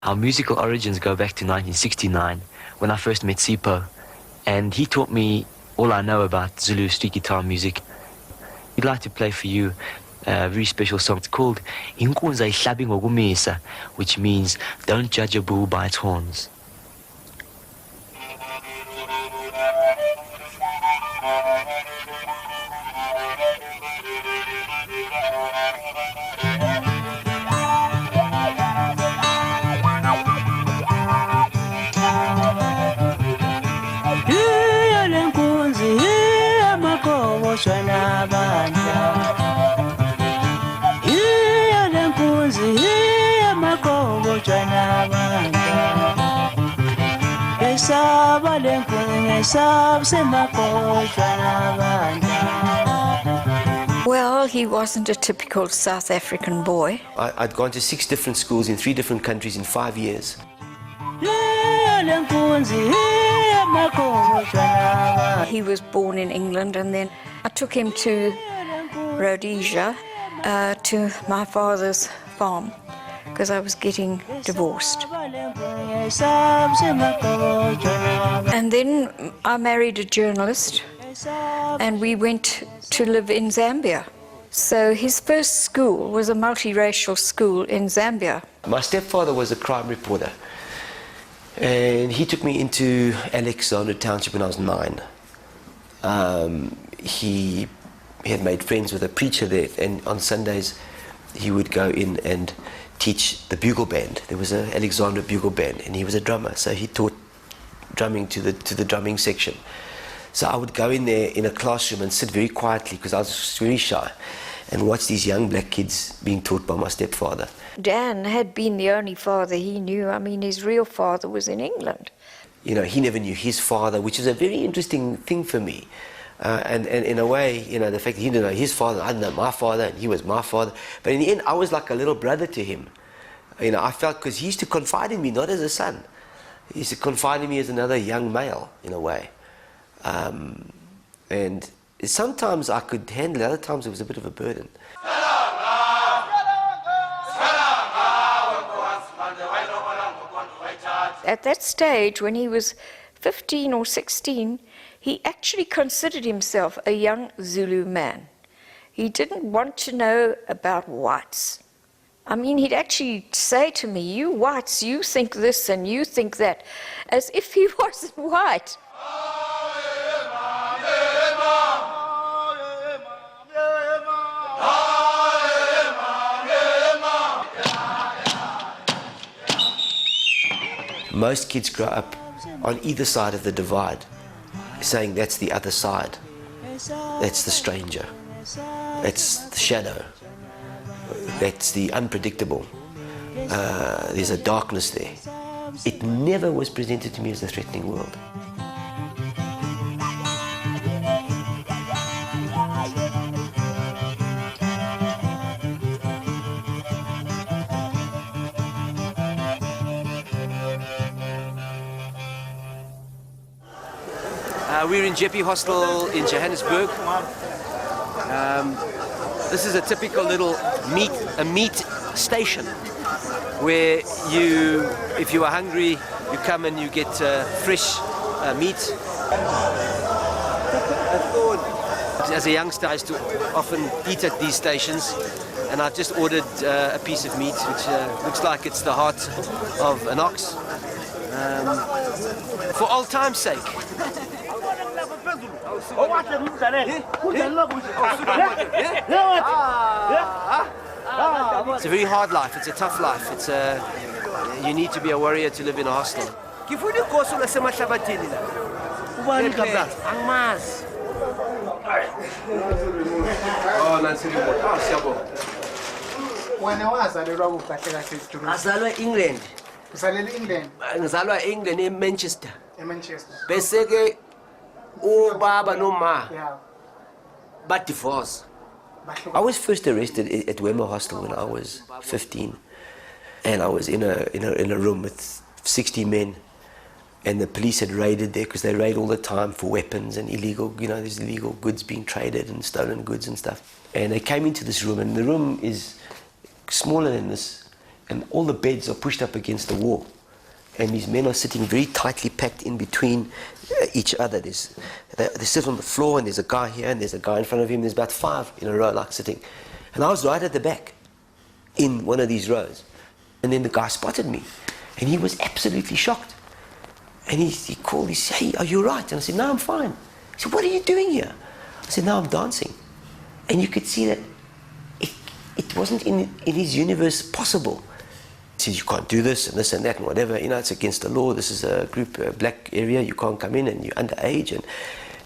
Our musical origins go back to 1969, when I first met Sipho, and he taught me all I know about Zulu street guitar music. We'd like to play for you a very special song. It's called Inkunza Ihlabi Ngokumisa, which means don't judge a bull by its horns. Well, he wasn't a typical South African boy. I'd gone to 6 different schools in 3 different countries in 5 years. He was born in England, and then I took him to Rhodesia, to my father's farm, because I was getting divorced. And then I married a journalist, and we went to live in Zambia. So his first school was a multiracial school in Zambia. My stepfather was a crime reporter, and he took me into Alexandra Township when I was 9. He had made friends with a preacher there, and on Sundays he would go in and teach the bugle band. There was an Alexandra bugle band, and he was a drummer, so he taught drumming to the drumming section. So I would go in there in a classroom and sit very quietly, because I was very shy, and watch these young black kids being taught by my stepfather. Dan had been the only father he knew. I mean, his real father was in England. You know, he never knew his father, which is a very interesting thing for me. And in a way, you know, the fact that he didn't know his father, I didn't know my father, and he was my father. But in the end, I was like a little brother to him. You know, I felt, because he used to confide in me, not as a son. He used to confide in me as another young male, in a way. And sometimes I could handle it, other times it was a bit of a burden. At that stage, when he was 15 or 16, he actually considered himself a young Zulu man. He didn't want to know about whites. I mean, he'd actually say to me, "You whites, you think this and you think that," as if he wasn't white. Most kids grow up on either side of the divide, saying that's the other side, that's the stranger, that's the shadow, that's the unpredictable. There's a darkness there. It never was presented to me as a threatening world. We're in Jeppe Hostel in Johannesburg. This is a typical little meat station where you, if you are hungry, you come and you get fresh meat. As a youngster, I used to often eat at these stations, and I've just ordered a piece of meat which looks like it's the heart of an ox. For old time's sake. It's a very hard life, it's a tough life. It's you need to be a warrior to live in a hostel. England. Ngizalwa England eManchester. Bese ke ubaba noma but divorce. I was first arrested at Wema Hostel when I was 15, and I was in a room with 60 men, and the police had raided there, because they raid all the time for weapons and illegal, you know, there's illegal goods being traded and stolen goods and stuff. And they came into this room, and the room is smaller than this, and all the beds are pushed up against the wall. And these men are sitting very tightly packed in between each other. They sit on the floor, and there's a guy here, and there's a guy in front of him. There's about 5 in a row, like sitting. And I was right at the back in one of these rows. And then the guy spotted me, and he was absolutely shocked. And he called, he said, "Hey, are you right?" And I said, "No, I'm fine." He said, "What are you doing here?" I said, "No, I'm dancing." And you could see that it wasn't in his universe possible. He says, "You can't do this and this and that and whatever, you know, it's against the law. This is a group, a black area, you can't come in, and you're underage, and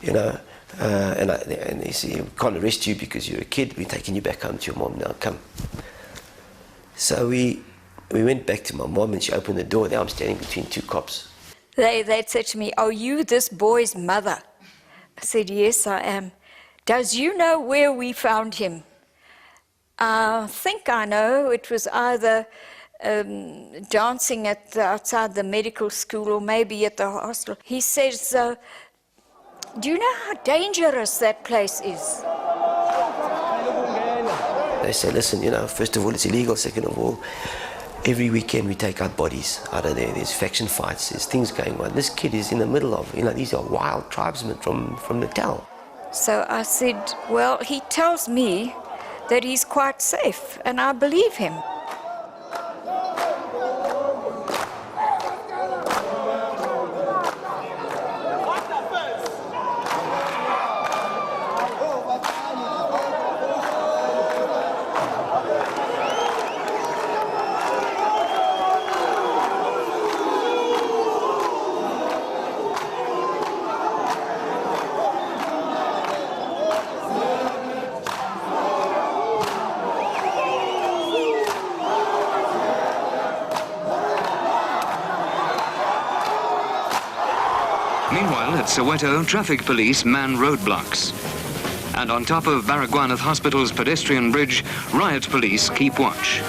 you know, and he said, "We can't arrest you because you're a kid. We're taking you back home to your mom now. Come." So we went back to my mom, and she opened the door. There I'm standing between 2 cops. They'd said to me, "Are you this boy's mother?" I said, "Yes, I am." "Does you know where we found him?" "I think I know. It was either dancing outside the medical school or maybe at the hostel." He says, "Do you know how dangerous that place is?" They say, "Listen, you know, first of all, it's illegal. Second of all, every weekend we take out bodies out of there. There's faction fights, there's things going on. This kid is in the middle of, you know, these are wild tribesmen from Natal." So I said, "Well, he tells me that he's quite safe, and I believe him." Meanwhile, at Soweto, traffic police man roadblocks. And on top of Baragwanath Hospital's pedestrian bridge, riot police keep watch.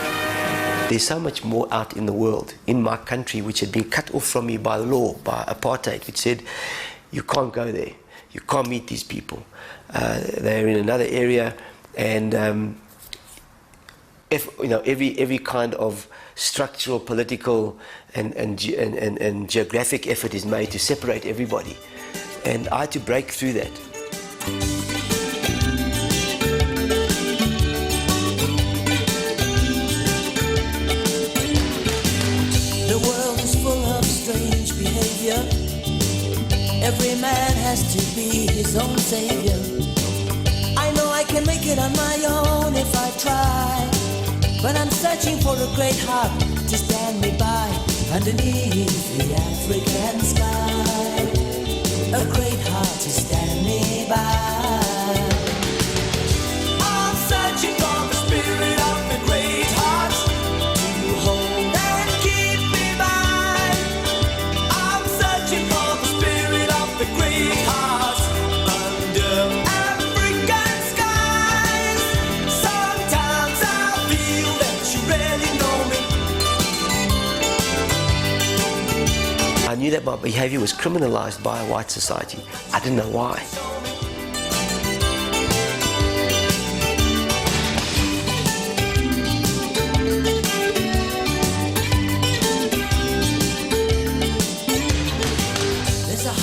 There's so much more out in the world, in my country, which had been cut off from me by law, by apartheid, which said, you can't go there, you can't meet these people. They're in another area, and if you know, every kind of structural, political, and geographic effort is made to separate everybody, and I had to break through that. The world is full of strange behavior. Every man has to be his own savior. I know I can make it on my own if I try, but I'm searching for a great heart to stand me by underneath the African sky. A great heart to stand me by. I'm searching for the spirit of the great heart to hold and keep me by. I'm searching for the spirit of the great heart under African skies. Sometimes I feel that you really know me. I knew that my behavior was criminalized by a white society. I didn't know why.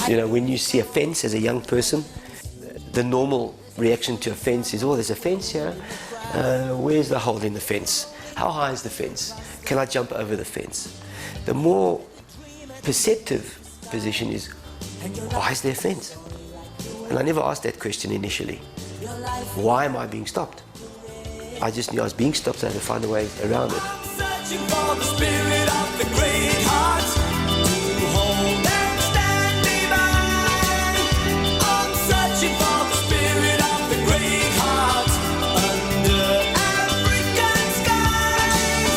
You know, when you see a fence as a young person, the normal reaction to a fence is, oh, there's a fence here. Where's the hole in the fence? How high is the fence? Can I jump over the fence? The more perceptive position is, why is there a fence? And I never asked that question initially. Why am I being stopped? I just knew I was being stopped, so I had to find a way around it. Searching for the spirit of the great heart to hold and stand me by. I'm searching for the spirit of the great heart under African skies.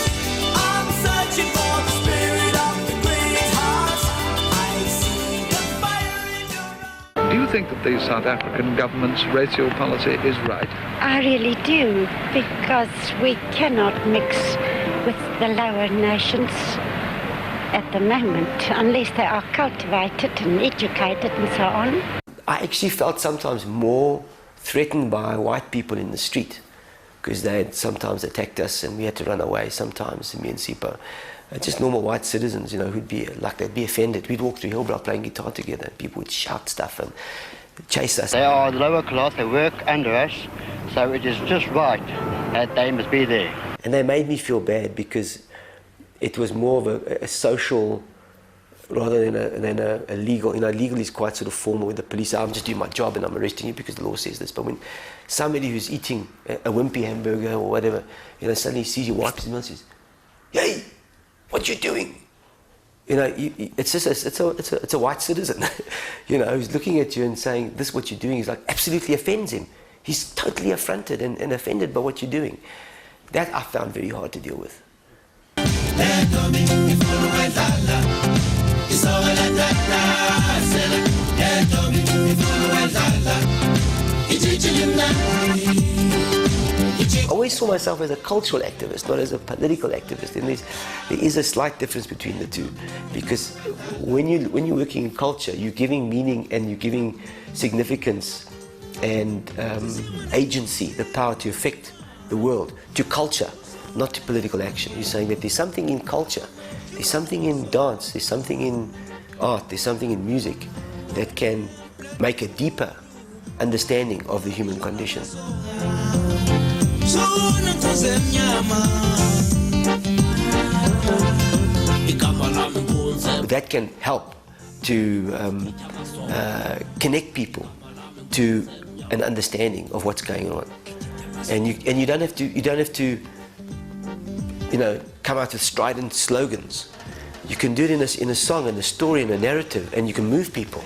I'm searching for the spirit of the great heart. I see the fire in your eyes. Do you think that the South African government's racial policy is right? I really do, because we cannot mix with the lower nations at the moment, unless they are cultivated and educated and so on. I actually felt sometimes more threatened by white people in the street because they had sometimes attacked us and we had to run away sometimes, me and Sipho. Just normal white citizens, you know, who'd be like, they'd be offended. We'd walk through Hillbrow playing guitar together and people would shout stuff and chase us. They are the lower class, they work under us, so it is just right that they must be there. And they made me feel bad because it was more of a social rather than a legal. You know, legal is quite sort of formal with the police. I'm just doing my job and I'm arresting you because the law says this. But when somebody who's eating a wimpy hamburger or whatever, you know, suddenly sees you, wipes his mouth and says, "Hey, what you doing?" You know, it's just it's a white citizen, you know, who's looking at you and saying, "This what you're doing," is like absolutely offends him. He's totally affronted and offended by what you're doing. That I found very hard to deal with. I always saw myself as a cultural activist, not as a political activist. And there is a slight difference between the two, because when you're working in culture, you're giving meaning and you're giving significance and agency, the power to affect the world, to culture, not to political action. You're saying that there's something in culture, there's something in dance, there's something in art, there's something in music that can make a deeper understanding of the human condition. That can help to connect people to an understanding of what's going on, and you don't have to you know, come out with strident slogans. You can do it in a song, in a story, in a narrative, and you can move people.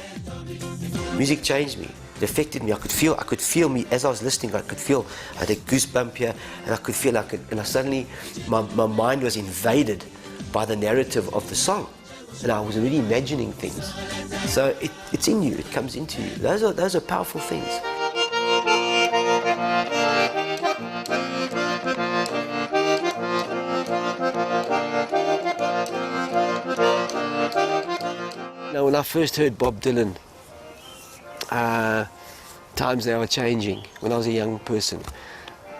Music changed me. It affected me. I could feel me as I was listening. I had a goosebump here, and I could feel and suddenly my mind was invaded by the narrative of the song, and I was already imagining things. So it's in you. It comes into you. Those are powerful things. Now, when I first heard Bob Dylan, Times They Are Changing, when I was a young person,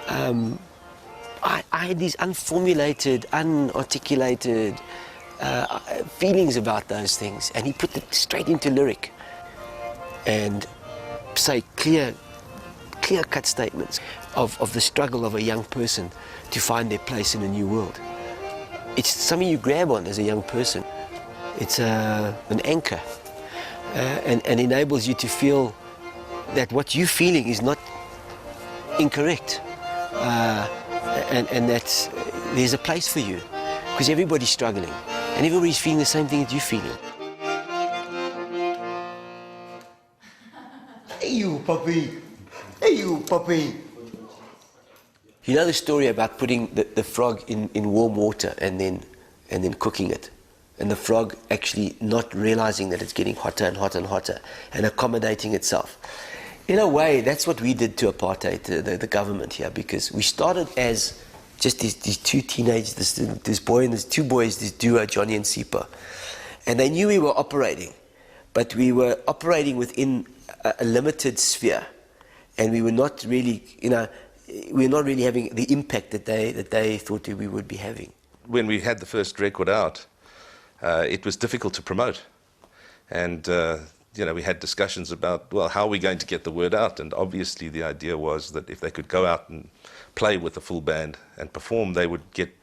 I had these unformulated, unarticulated feelings about those things, and he put it straight into lyric and say clear-cut statements of the struggle of a young person to find their place in a new world. It's something you grab on as a young person. It's an anchor and enables you to feel that what you're feeling is not incorrect, and that there's a place for you, because everybody's struggling and everybody's feeling the same thing that you're feeling. Hey you puppy, hey you puppy. You know the story about putting the frog in warm water and then cooking it, and the frog actually not realizing that it's getting hotter and hotter and hotter and accommodating itself. In a way, that's what we did to apartheid, the government here, because we started as just these two teenagers, this boy and these two boys, this duo, Johnny and Sipho. And they knew we were operating, but we were operating within a limited sphere, and we were not really, we were not really having the impact that they thought we would be having. When we had the first record out, it was difficult to promote, and we had discussions about, well, how are we going to get the word out? And obviously the idea was that if they could go out and play with a full band and perform, they would get,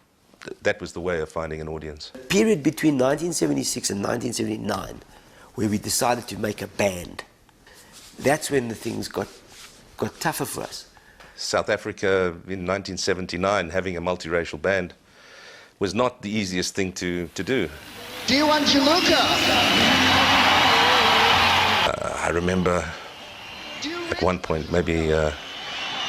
that was the way of finding an audience. The period between 1976 and 1979, where we decided to make a band, that's when the things got tougher for us. South Africa in 1979, having a multiracial band was not the easiest thing to do. Do you want Jaluka? I remember at one point maybe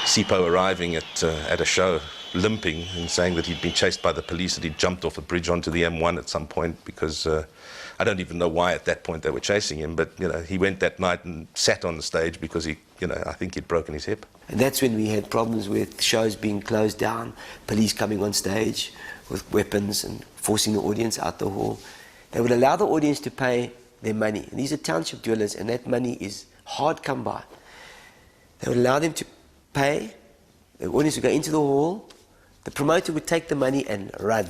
Sipho arriving at a show, limping and saying that he'd been chased by the police, that he'd jumped off a bridge onto the M1 at some point, because I don't even know why at that point they were chasing him, but he went that night and sat on the stage because I think he'd broken his hip. And that's when we had problems with shows being closed down, police coming on stage with weapons and forcing the audience out the hall. They would allow the audience to pay their money. And these are township dwellers, and that money is hard come by. They would allow them to pay The audience would go into the hall, the promoter would take the money and run.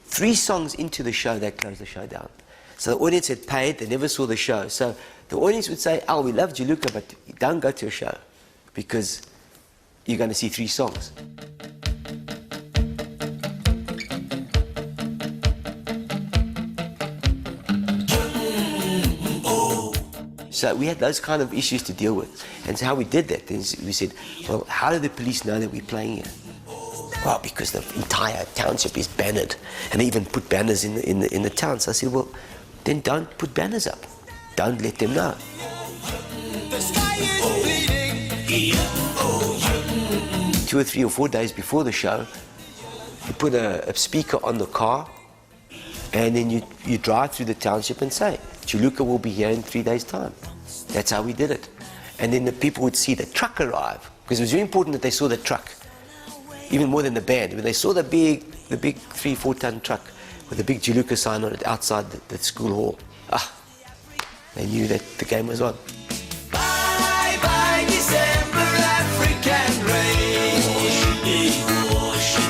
3 songs into the show, they'd close the show down. So the audience had paid, they never saw the show. So the audience would say, "Oh, we love Juluka, but don't go to a show because you're going to see 3 songs." So we had those kind of issues to deal with. And so how we did that is we said, well, how do the police know that we're playing here? Well, because the entire township is bannered. And they even put banners in the town. So I said, well, then don't put banners up. Don't let them know. The sky is bleeding. 2 or 3 or 4 days before the show, you put a speaker on the car, and then you drive through the township and say, Juluka will be here in 3 days' time. That's how we did it. And then the people would see the truck arrive, because it was very important that they saw the truck, even more than the band. When they saw the big 3-4 ton truck with a big Juluka sign on it outside the school hall, they knew that the game was on. Bye bye December African rain.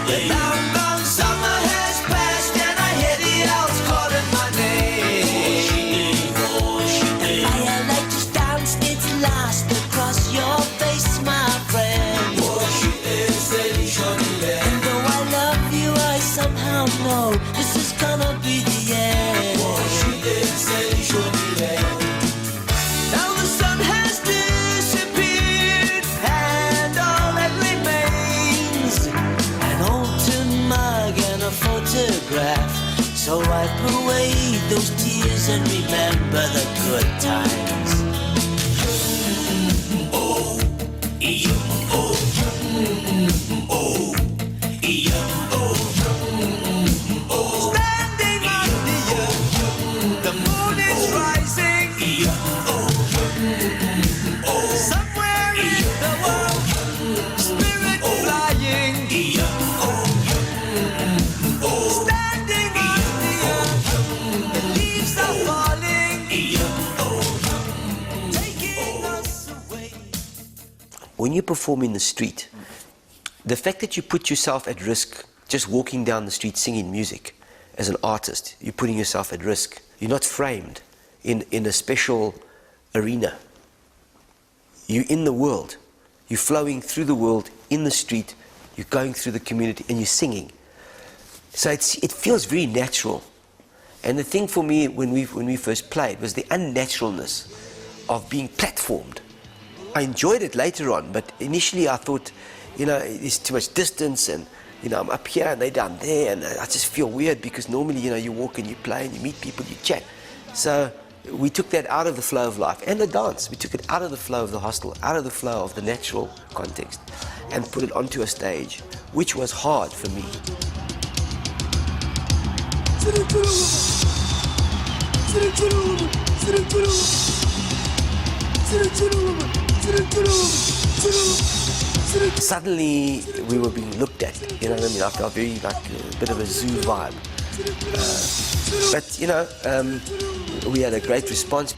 The long, long summer has passed and I hear the owls calling my name. The firelight just danced its last across your face, my friend. And though I love you, I somehow know this is gonna be the end. Now the sun has disappeared, and all that remains an old tin mug and a photograph. So wipe away those tears and remember the good times. Standing on the earth, the moon is rising. Somewhere in the world, spirit flying. Standing on the earth, the leaves are falling, taking us away. When you perform in the street, the fact that you put yourself at risk just walking down the street singing music as an artist, you're putting yourself at risk. You're not framed in a special arena. You're in the world. You're flowing through the world in the street. You're going through the community and you're singing. So it feels very natural. And the thing for me when we first played was the unnaturalness of being platformed. I enjoyed it later on, but initially I thought, it's too much distance, and I'm up here and they're down there, and I just feel weird because normally, you walk and you play and you meet people, you chat. So we took that out of the flow of life and the dance. We took it out of the flow of the hostel, out of the flow of the natural context, and put it onto a stage, which was hard for me. Suddenly we were being looked at, you know what I mean? I felt very like a bit of a zoo vibe. But we had a great response.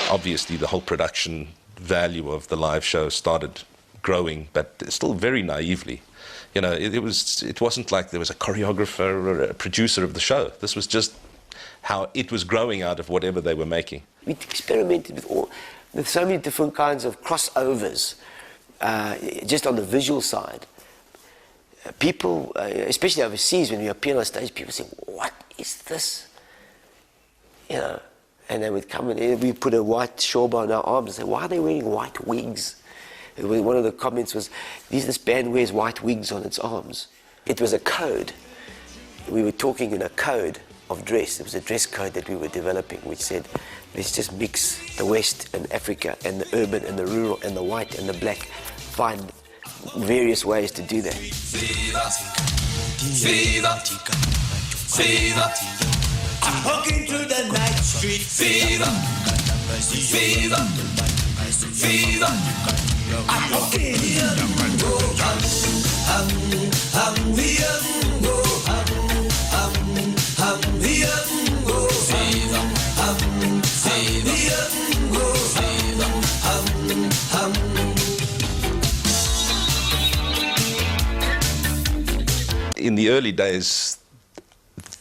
Obviously, the whole production value of the live show started growing, but still very naively. It wasn't like there was a choreographer or a producer of the show. This was just how it was growing out of whatever they were making. We experimented with so many different kinds of crossovers, just on the visual side. People, especially overseas, when we appear on stage, people say, "What is this?" And they would come and we put a white shawba on our arms and say, "Why are they wearing white wigs?" One of the comments was, this band wears white wigs on its arms. It was a code. We were talking in a code of dress. It was a dress code that we were developing, which said, let's just mix the West and Africa and the urban and the rural and the white and the black. Find various ways to do that. Fever, fever, fever. I'm walking through the night street. Fever, fever, fever. I'm walking here. Oh, hungry. in the early days,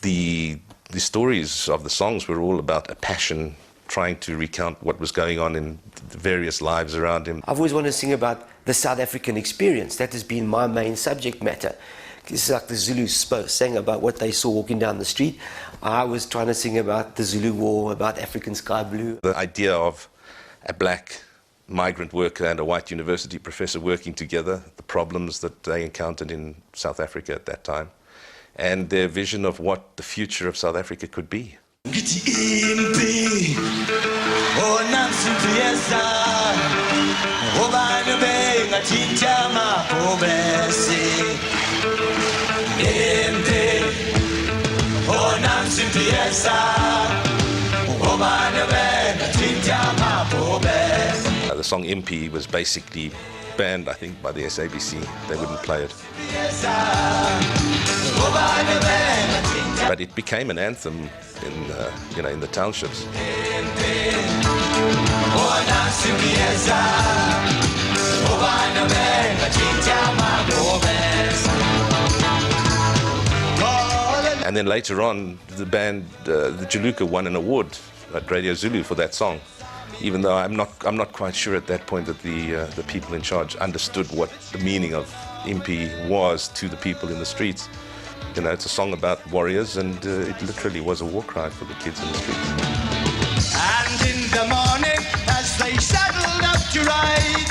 the stories of the songs were all about a passion, trying to recount what was going on in the various lives around him. I've always wanted to sing about the South African experience. That has been my main subject matter. It's like the Zulus sang about what they saw walking down the street. I was trying to sing about the Zulu War, about African Sky Blue. The idea of a black migrant worker and a white university professor working together, the problems that they encountered in South Africa at that time, and their vision of what the future of South Africa could be. The song Impi was basically banned, I think, by the SABC. They wouldn't play it. But it became an anthem in, in the townships. And then later on, the band, the Juluka, won an award at Radio Zulu for that song. Even though I'm not quite sure at that point that the people in charge understood what the meaning of Impi was to the people in the streets. You know, it's a song about warriors, and it literally was a war cry for the kids in the streets. And in the morning, as they saddled up to ride,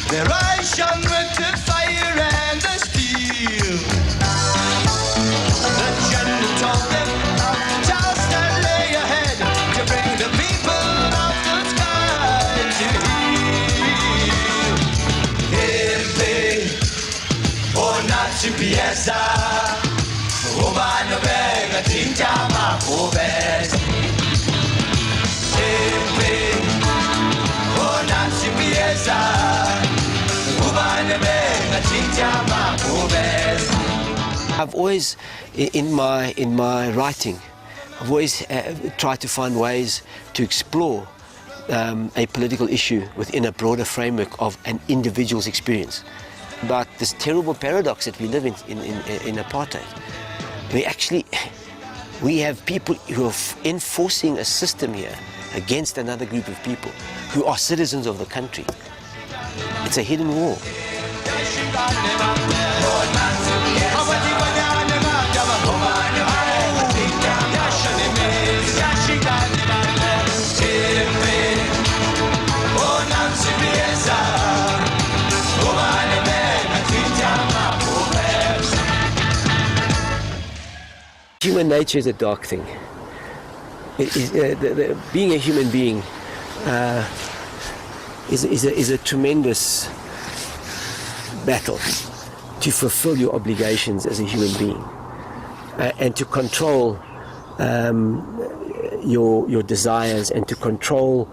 their eyes shone with the fire and the steel. The general told them of the task that lay ahead, to bring the people of the sky to heel. Impi, oh, not to be as I've always, in my writing, I've always tried to find ways to explore a political issue within a broader framework of an individual's experience. But this terrible paradox that we live in apartheid, we have people who are enforcing a system here against another group of people who are citizens of the country. It's a hidden war. Human nature is a dark thing. Being a human being is a tremendous battle to fulfill your obligations as a human being and to control your desires and to control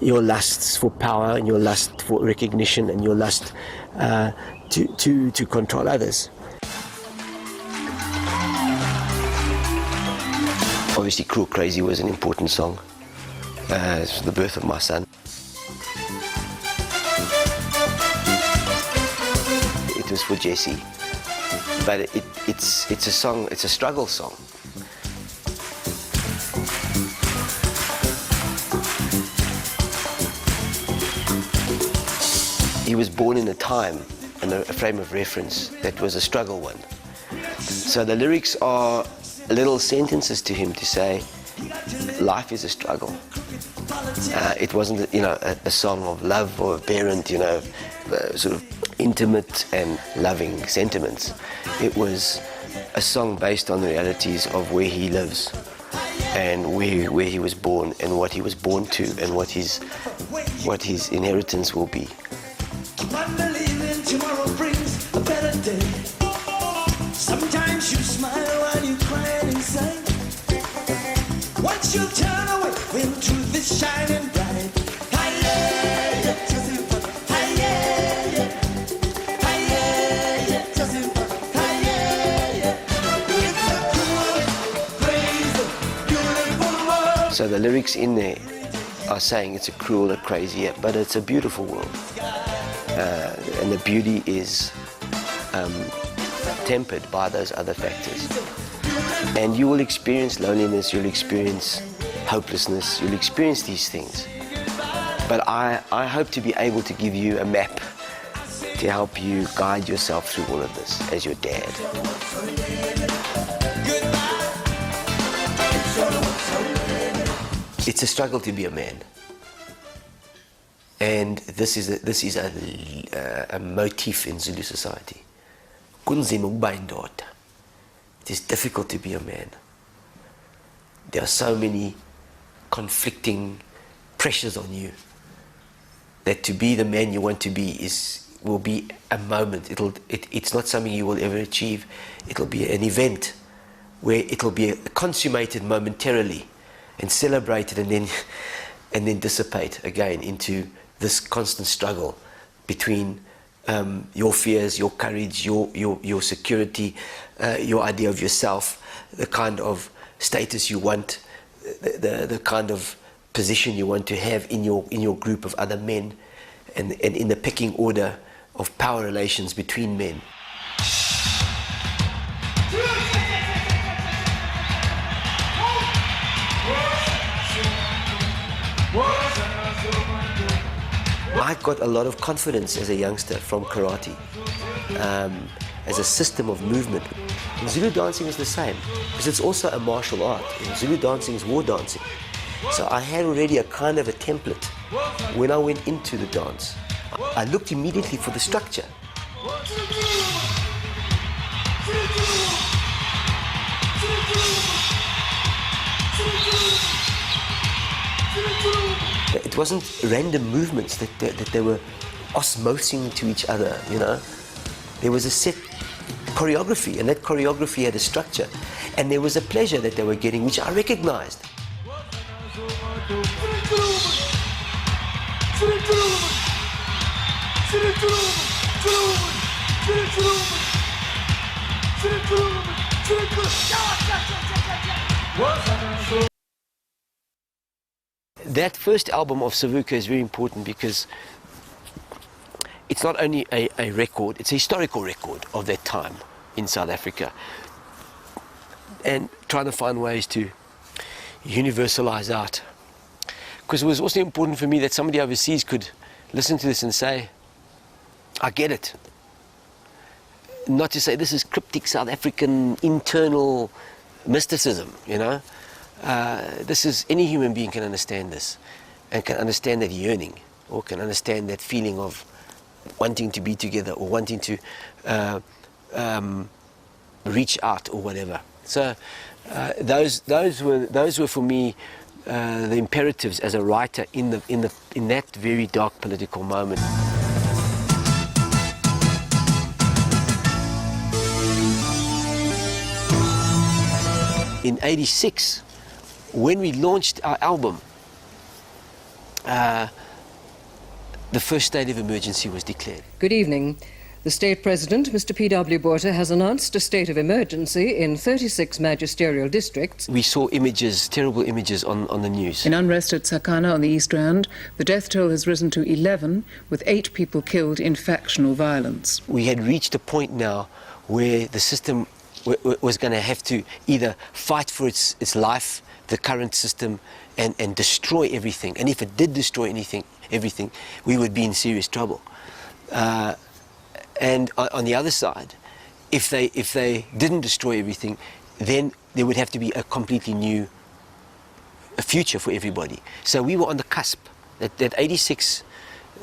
your lusts for power and your lust for recognition and your lust to control others. Obviously, Cruel Crazy was an important song. It's the birth of my son. It was for Jesse, but it's a song. It's a struggle song. He was born in a time and a frame of reference that was a struggle one. So the lyrics are little sentences to him to say, life is a struggle. It wasn't, a song of love or a parent, sort of intimate and loving sentiments. It was a song based on the realities of where he lives and where he was born and what he was born to and what his inheritance will be. Tomorrow brings a better day. Sometimes you smile while you cry inside. Once you turn away into this shining bright. So the lyrics in there are saying it's a cruel, a crazy, but it's a beautiful world. And the beauty is tempered by those other factors. And you will experience loneliness, you'll experience hopelessness, you'll experience these things. But I hope to be able to give you a map to help you guide yourself through all of this as your dad. It's a struggle to be a man. And this is a motif in Zulu society. It is difficult to be a man. There are so many conflicting pressures on you that to be the man you want to be will be a moment. It's not something you will ever achieve. It'll be an event where it'll be consummated momentarily and celebrated, and then dissipate again into this constant struggle between your fears, your courage, your security, your idea of yourself, the kind of status you want, the kind of position you want to have in your group of other men, and in the pecking order of power relations between men. I got a lot of confidence as a youngster from karate, as a system of movement. And Zulu dancing is the same, because it's also a martial art. And Zulu dancing is war dancing. So I had already a kind of a template when I went into the dance. I looked immediately for the structure. It wasn't random movements that they were osmosing to each other, you know. There was a set choreography, and that choreography had a structure, and there was a pleasure that they were getting, which I recognized. That first album of Savuka is very important because it's not only a record, it's a historical record of that time in South Africa, and trying to find ways to universalize art. Because it was also important for me that somebody overseas could listen to this and say, I get it. Not to say this is cryptic South African internal mysticism, you know. This is, any human being can understand this, and can understand that yearning, or can understand that feeling of wanting to be together, or wanting to reach out, or whatever. So those were for me the imperatives as a writer in that very dark political moment. In '86, when we launched our album, the first state of emergency was declared. Good evening. The State President, Mr. P.W. Botha, has announced a state of emergency in 36 magisterial districts. We saw images, terrible images on the news. In unrest at Sakana on the East Rand, the death toll has risen to 11, with 8 people killed in factional violence. We had reached a point now where the system was going to have to either fight for its life, the current system, and destroy everything. And if it did destroy everything, we would be in serious trouble. And on the other side, if they didn't destroy everything, then there would have to be a completely new future for everybody. So we were on the cusp. That '86,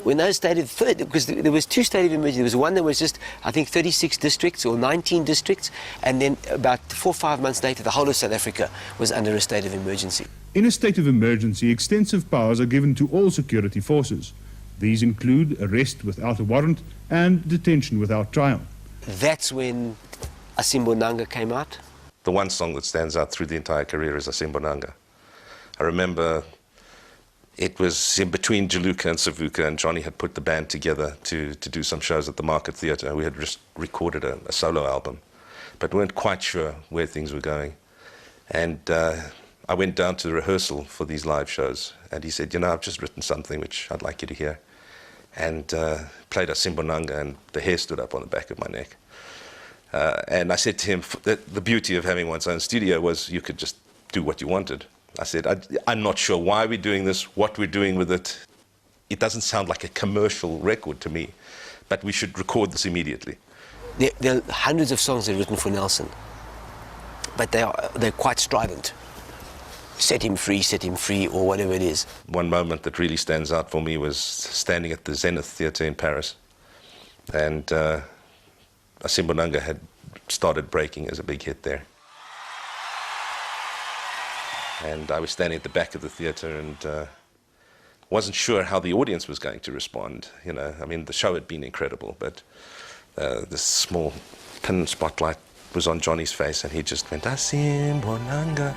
when those because there was 2 states of emergency. There was one that was just, I think, 36 districts or 19 districts, and then about 4 or 5 months later, the whole of South Africa was under a state of emergency. In a state of emergency, extensive powers are given to all security forces. These include arrest without a warrant and detention without trial. That's when Asimbonanga came out. The one song that stands out through the entire career is Asimbonanga. I remember it was in between Jaluka and Savuka, and Johnny had put the band together to do some shows at the Market Theatre. We had just recorded a solo album, but weren't quite sure where things were going. And I went down to the rehearsal for these live shows, and he said, you know, I've just written something which I'd like you to hear. And played Asimbonanga, and the hair stood up on the back of my neck. And I said to him, the beauty of having one's own studio was you could just do what you wanted. I said, I'm not sure why we're doing this, what we're doing with it. It doesn't sound like a commercial record to me, but we should record this immediately. There are hundreds of songs that are written for Nelson, but they're quite strident. Set him free, or whatever it is. One moment that really stands out for me was standing at the Zenith Theatre in Paris, and Asimbonanga had started breaking as a big hit there. And I was standing at the back of the theatre and wasn't sure how the audience was going to respond. You know, I mean, the show had been incredible, but this small pin spotlight was on Johnny's face, and he just went, Asimbonanga.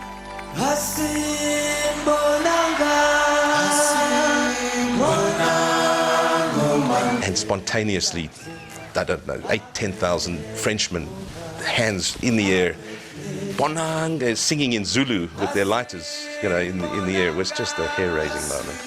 And spontaneously, I don't know, 8,000-10,000 Frenchmen, hands in the air, Bonanga, singing in Zulu with their lighters, you know, in the air. It was just a hair-raising moment.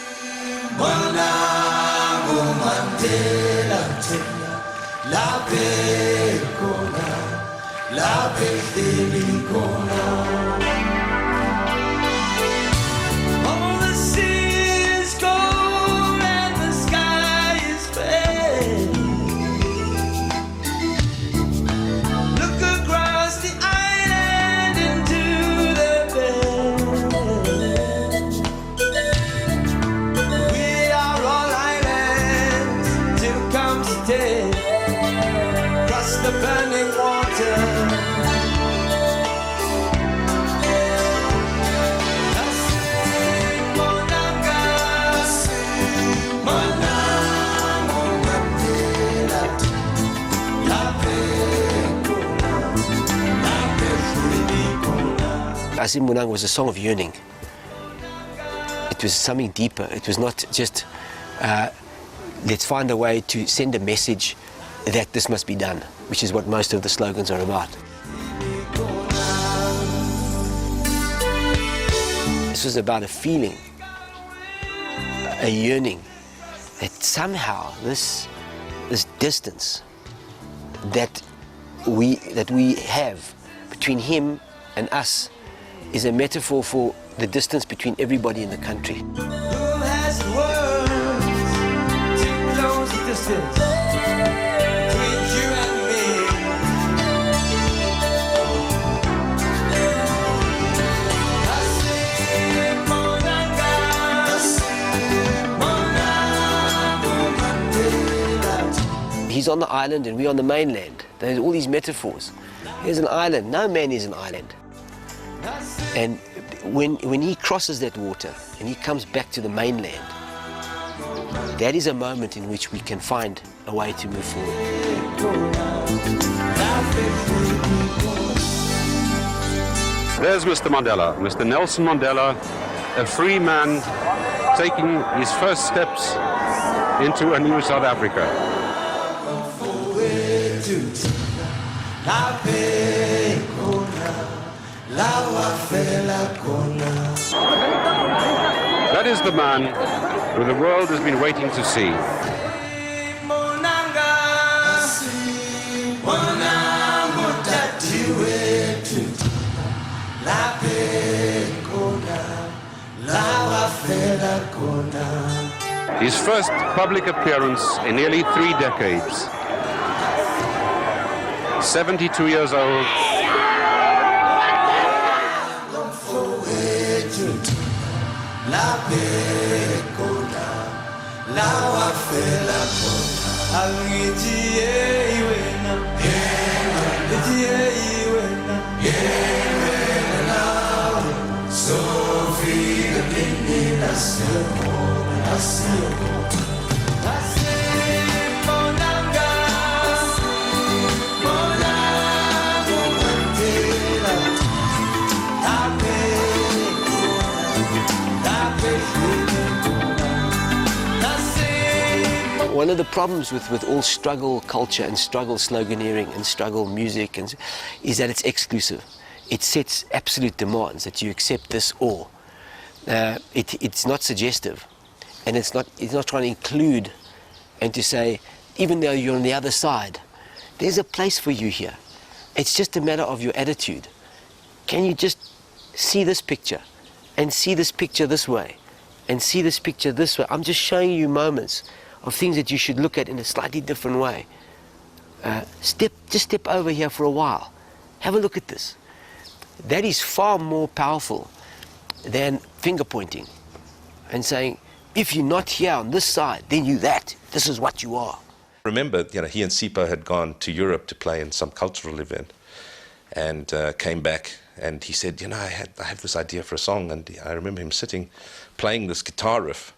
Asimbonanga was a song of yearning. It was something deeper. It was not just, let's find a way to send a message that this must be done, which is what most of the slogans are about. This was about a feeling, a yearning, that somehow this distance that we have between him and us is a metaphor for the distance between everybody in the country. Who has words to close the distance between you and me? He's on the island and we're on the mainland. There's all these metaphors. Here's an island. No man is an island. And when he crosses that water and he comes back to the mainland, that is a moment in which we can find a way to move forward. There's Mr. Mandela, Mr. Nelson Mandela, a free man taking his first steps into a new South Africa. That is the man who the world has been waiting to see. His first public appearance in nearly 3 decades. 72 years old. One of the problems with all struggle culture and struggle sloganeering and struggle music is that it's exclusive. It sets absolute demands that you accept this or. It's not suggestive, and it's not trying to include and to say, even though you're on the other side, there's a place for you here. It's just a matter of your attitude. Can you just see this picture and see this picture this way and see this picture this way? I'm just showing you moments of things that you should look at in a slightly different way. Just step over here for a while. Have a look at this. That is far more powerful than finger pointing and saying, if you're not here on this side, then you that. This is what you are. Remember, he and Sipho had gone to Europe to play in some cultural event, and came back, and he said, I have this idea for a song. And I remember him sitting, playing this guitar riff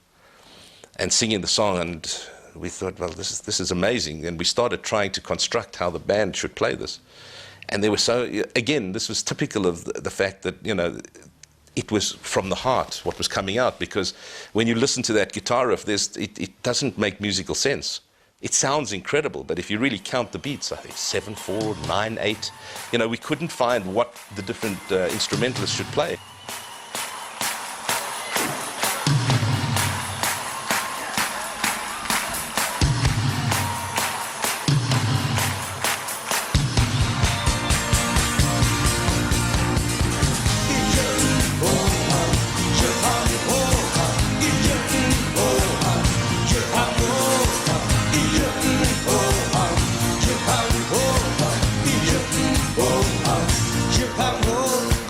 and singing the song, and we thought, well, this is amazing. And we started trying to construct how the band should play this. And they were so, again, this was typical of the fact that, it was from the heart what was coming out, because when you listen to that guitar riff, it doesn't make musical sense. It sounds incredible, but if you really count the beats, I think 7/4, 9/8, we couldn't find what the different instrumentalists should play.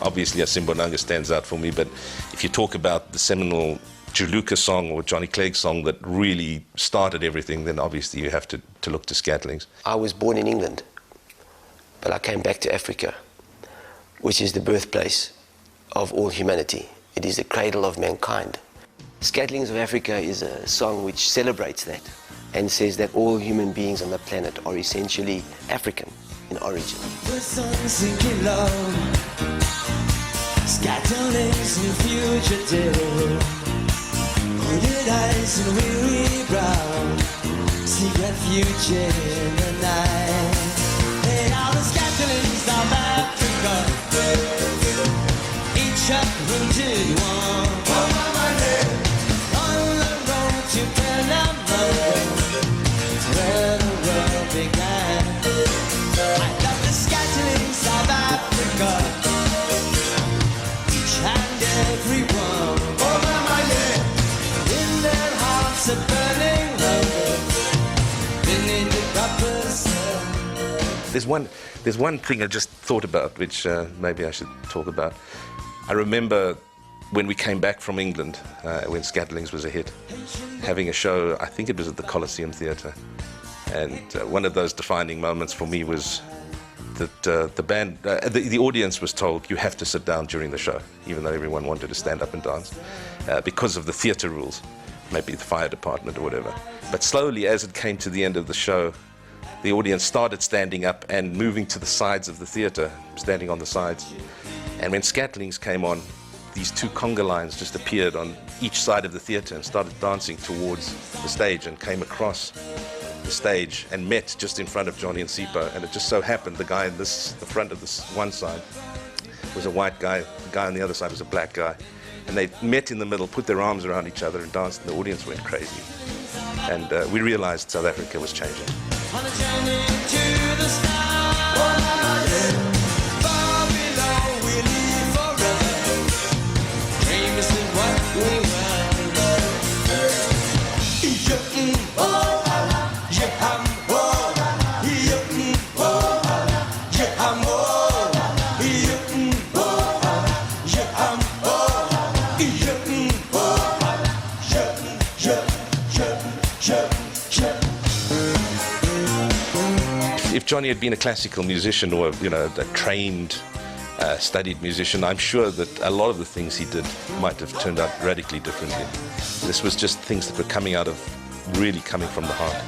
Obviously, Simbonanga stands out for me, but if you talk about the seminal Juluka song or Johnny Clegg song that really started everything, then obviously you have to look to Scatlings. I was born in England, but I came back to Africa, which is the birthplace of all humanity. It is the cradle of mankind. Scatlings of Africa is a song which celebrates that and says that all human beings on the planet are essentially African in origin. The sun's sinking low, scatterlings and fugitive, hooded eyes and weary brow, seek refuge in the night. They are the scatterlings of Africa, each uprooted one, on the road to Panama, where the world began. I love the scatterlings of Africa, each and every one, in their hearts a burning hunger, beneath the copper sun. There's one thing I just thought about, which maybe I should talk about. I remember when we came back from England, when Scatlings was a hit, having a show, I think it was at the Coliseum Theatre. And one of those defining moments for me was that the band, the audience was told, you have to sit down during the show, even though everyone wanted to stand up and dance, because of the theatre rules, maybe the fire department or whatever. But slowly, as it came to the end of the show, the audience started standing up and moving to the sides of the theatre, standing on the sides. And when Scatlings came on, these two conga lines just appeared on each side of the theatre and started dancing towards the stage and came across the stage and met just in front of Johnny and Sipho. And it just so happened the guy in the front of this one side was a white guy, the guy on the other side was a black guy. And they met in the middle, put their arms around each other and danced, and the audience went crazy. And we realized South Africa was changing. On a journey to the stars, far below we live forever. Dreams is what we were. If Johnny had been a classical musician or a trained, studied musician, I'm sure that a lot of the things he did might have turned out radically differently. This was just things that were coming from the heart.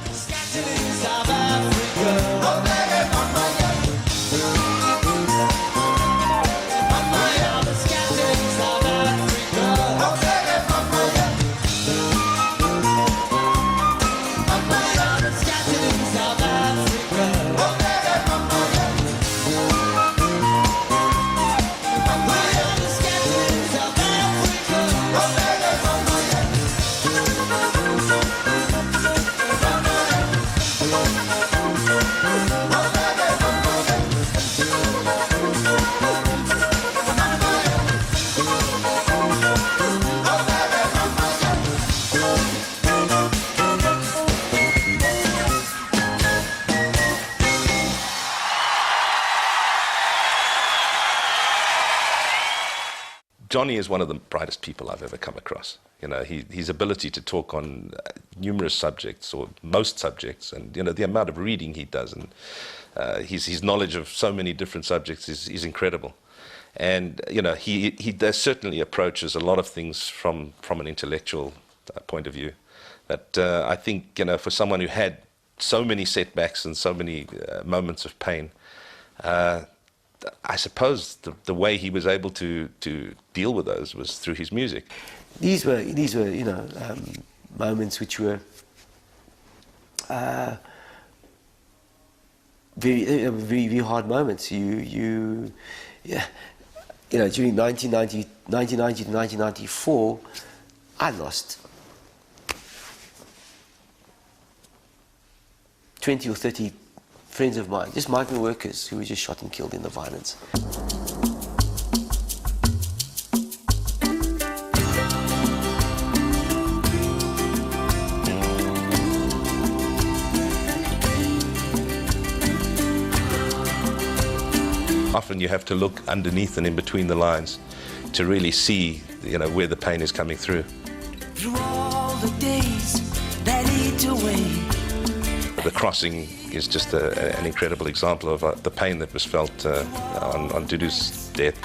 Johnny is one of the brightest people I've ever come across. You know, his ability to talk on numerous subjects, or most subjects, and, you know, the amount of reading he does, and his knowledge of so many different subjects is incredible. And, you know, he does certainly approaches a lot of things from an intellectual point of view. That I think, you know, for someone who had so many setbacks and so many moments of pain, I suppose the way he was able to deal with those was through his music. These were you know, moments which were very hard moments. You know, during 1990 to 1994, I lost 20 or 30 friends of mine, just migrant workers who were just shot and killed in the violence. Often you have to look underneath and in between the lines to really see, you know, where the pain is coming through. Through all the days that eat away. The crossing is just an incredible example of the pain that was felt on Dudu's death.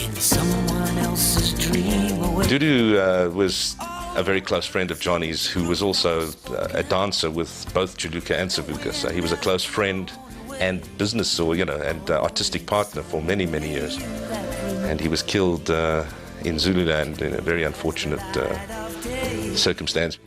In someone else's dream away. Dudu was a very close friend of Johnny's, who was also a dancer with both Juluka and Savuka. So he was a close friend and business, or, you know, and artistic partner for many, many years. And he was killed in Zululand in a very unfortunate circumstance.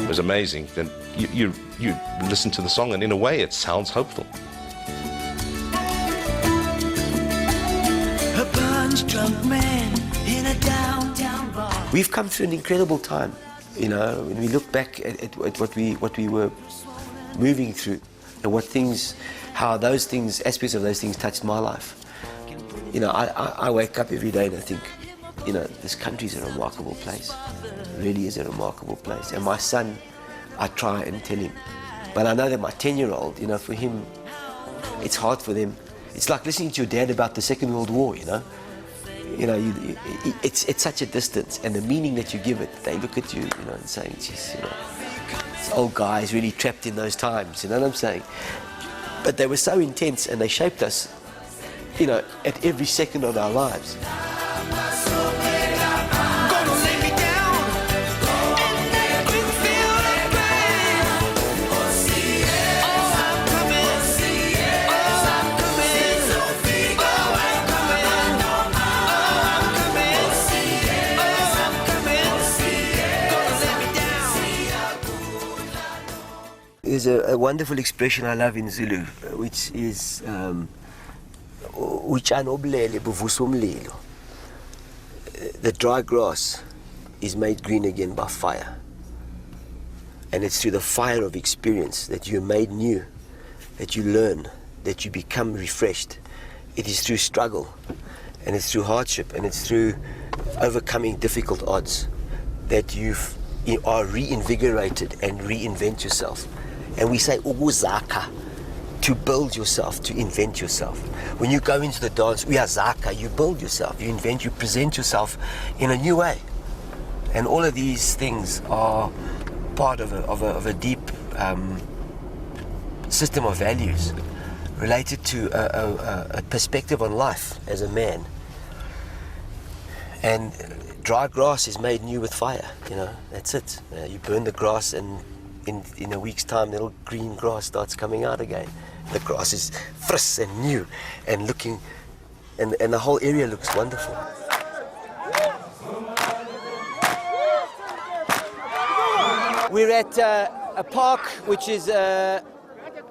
Was amazing. Then you listen to the song, and in a way it sounds hopeful. A punch-drunk man in a downtown bar. We've come through an incredible time, you know, when we look back at what we were moving through, and how those things, aspects of those things touched my life. You know, I wake up every day and I think, you know, this country is a remarkable place. It really is a remarkable place. And my son, I try and tell him. But I know that my 10-year-old, you know, for him, it's hard for them. It's like listening to your dad about the Second World War, you know. You know, it's such a distance, and the meaning that you give it, they look at you, you know, and saying, geez, you know, this old guy is really trapped in those times, you know what I'm saying? But they were so intense, and they shaped us, you know, at every second of our lives. There's a wonderful expression I love in Zulu, which is the dry grass is made green again by fire. And it's through the fire of experience that you're made new, that you learn, that you become refreshed. It is through struggle, and it's through hardship, and it's through overcoming difficult odds that you are reinvigorated and reinvent yourself. And we say ukuzakha, to build yourself, to invent yourself. When you go into the dance, uyazakha, you build yourself, you invent, you present yourself in a new way. And all of these things are part of a deep system of values related to a perspective on life as a man. And dry grass is made new with fire, you know, that's it. You burn the grass, and in a week's time, little green grass starts coming out again. The grass is fresh and new and looking, and the whole area looks wonderful. We're at a park which is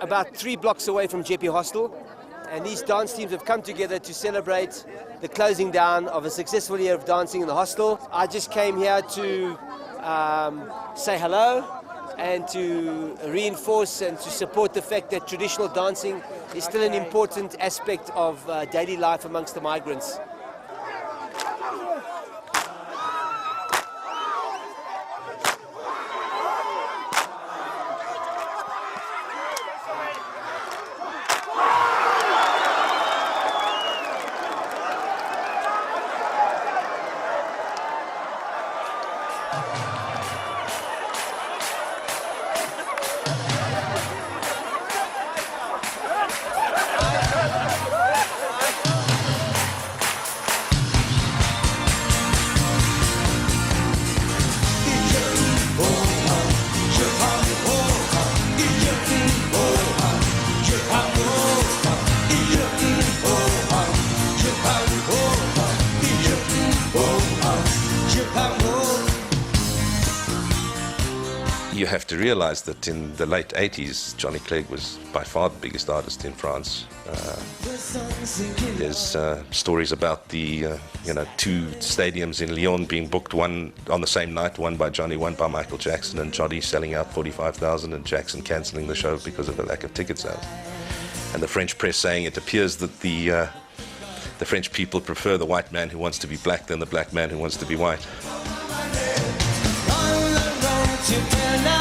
about 3 blocks away from Jeppe Hostel, and these dance teams have come together to celebrate the closing down of a successful year of dancing in the hostel. I just came here to say hello and to reinforce and to support the fact that traditional dancing is still an important aspect of daily life amongst the migrants. You have to realize that in the late 80s, Johnny Clegg was by far the biggest artist in France. There's stories about the 2 stadiums in Lyon being booked, one on the same night, one by Johnny, one by Michael Jackson, and Johnny selling out 45,000 and Jackson cancelling the show because of the lack of ticket sales. And the French press saying it appears that the French people prefer the white man who wants to be black than the black man who wants to be white. On the road to